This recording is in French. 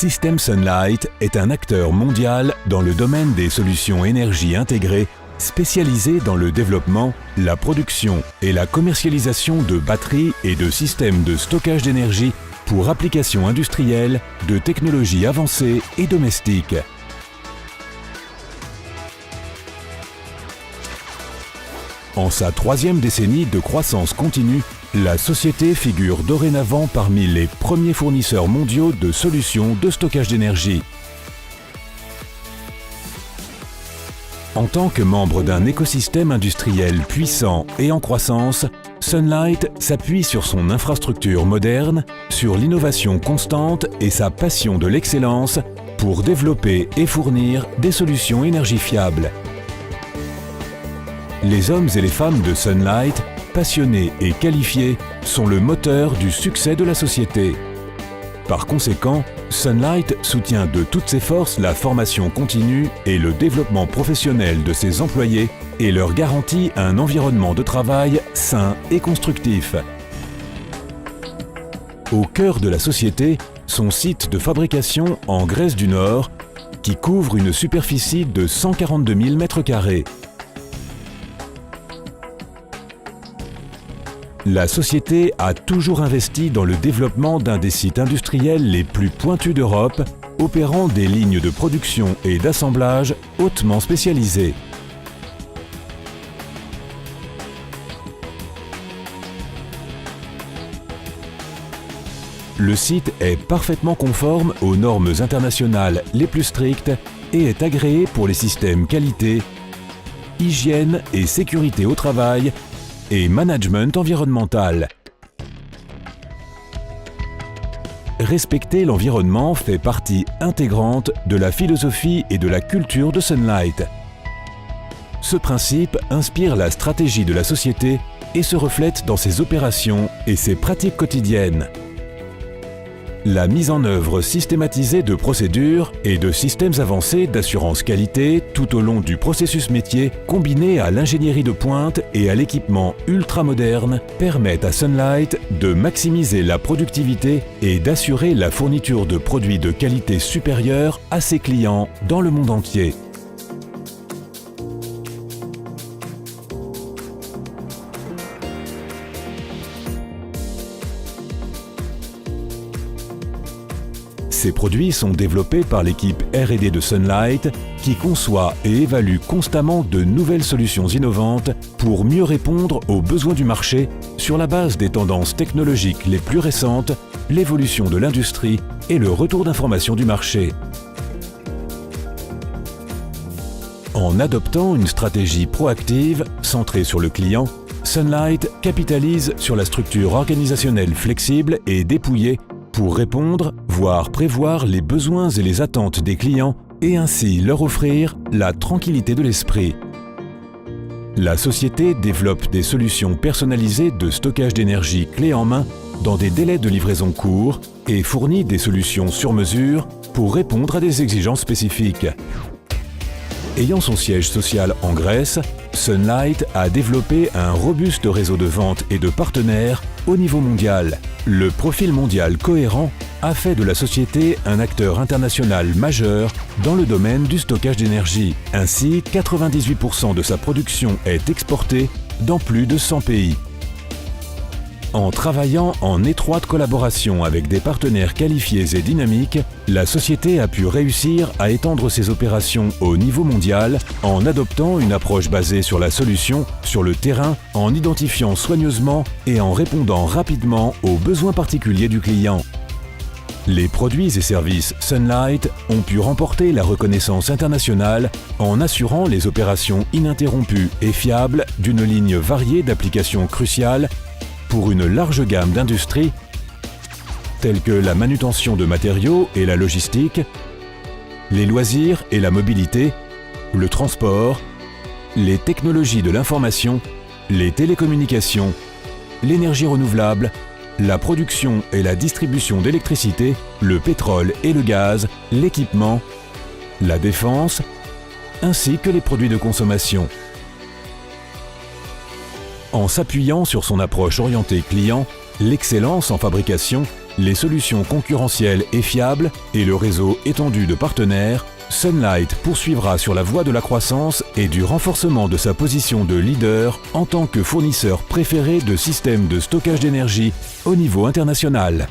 System Sunlight est un acteur mondial dans le domaine des solutions énergie intégrées, spécialisé dans le développement, la production et la commercialisation de batteries et de systèmes de stockage d'énergie pour applications industrielles, de technologies avancées et domestiques. En sa troisième décennie de croissance continue, la société figure dorénavant parmi les premiers fournisseurs mondiaux de solutions de stockage d'énergie. En tant que membre d'un écosystème industriel puissant et en croissance, Sunlight s'appuie sur son infrastructure moderne, sur l'innovation constante et sa passion de l'excellence pour développer et fournir des solutions énergie fiables. Les hommes et les femmes de Sunlight, passionnés et qualifiés, sont le moteur du succès de la société. Par conséquent, Sunlight soutient de toutes ses forces la formation continue et le développement professionnel de ses employés et leur garantit un environnement de travail sain et constructif. Au cœur de la société, son site de fabrication en Grèce du Nord, qui couvre une superficie de 142 000 m². La société a toujours investi dans le développement d'un des sites industriels les plus pointus d'Europe, opérant des lignes de production et d'assemblage hautement spécialisées. Le site est parfaitement conforme aux normes internationales les plus strictes et est agréé pour les systèmes qualité, hygiène et sécurité au travail et management environnemental. Respecter l'environnement fait partie intégrante de la philosophie et de la culture de Sunlight. Ce principe inspire la stratégie de la société et se reflète dans ses opérations et ses pratiques quotidiennes. La mise en œuvre systématisée de procédures et de systèmes avancés d'assurance qualité tout au long du processus métier, combinée à l'ingénierie de pointe et à l'équipement ultramoderne, permettent à Sunlight de maximiser la productivité et d'assurer la fourniture de produits de qualité supérieure à ses clients dans le monde entier. Ces produits sont développés par l'équipe R&D de Sunlight qui conçoit et évalue constamment de nouvelles solutions innovantes pour mieux répondre aux besoins du marché sur la base des tendances technologiques les plus récentes, l'évolution de l'industrie et le retour d'information du marché. En adoptant une stratégie proactive centrée sur le client, Sunlight capitalise sur la structure organisationnelle flexible et dépouillée pour répondre, voire prévoir les besoins et les attentes des clients et ainsi leur offrir la tranquillité de l'esprit. La société développe des solutions personnalisées de stockage d'énergie clé en main dans des délais de livraison courts et fournit des solutions sur mesure pour répondre à des exigences spécifiques. Ayant son siège social en Grèce, Sunlight a développé un robuste réseau de vente et de partenaires au niveau mondial. Le profil mondial cohérent a fait de la société un acteur international majeur dans le domaine du stockage d'énergie. Ainsi, 98% de sa production est exportée dans plus de 100 pays. En travaillant en étroite collaboration avec des partenaires qualifiés et dynamiques, la société a pu réussir à étendre ses opérations au niveau mondial en adoptant une approche basée sur la solution, sur le terrain, en identifiant soigneusement et en répondant rapidement aux besoins particuliers du client. Les produits et services Sunlight ont pu remporter la reconnaissance internationale en assurant les opérations ininterrompues et fiables d'une ligne variée d'applications cruciales pour une large gamme d'industries telles que la manutention de matériaux et la logistique, les loisirs et la mobilité, le transport, les technologies de l'information, les télécommunications, l'énergie renouvelable, la production et la distribution d'électricité, le pétrole et le gaz, l'équipement, la défense, ainsi que les produits de consommation. En s'appuyant sur son approche orientée client, l'excellence en fabrication les solutions concurrentielles et fiables et le réseau étendu de partenaires, Sunlight poursuivra sur la voie de la croissance et du renforcement de sa position de leader en tant que fournisseur préféré de systèmes de stockage d'énergie au niveau international.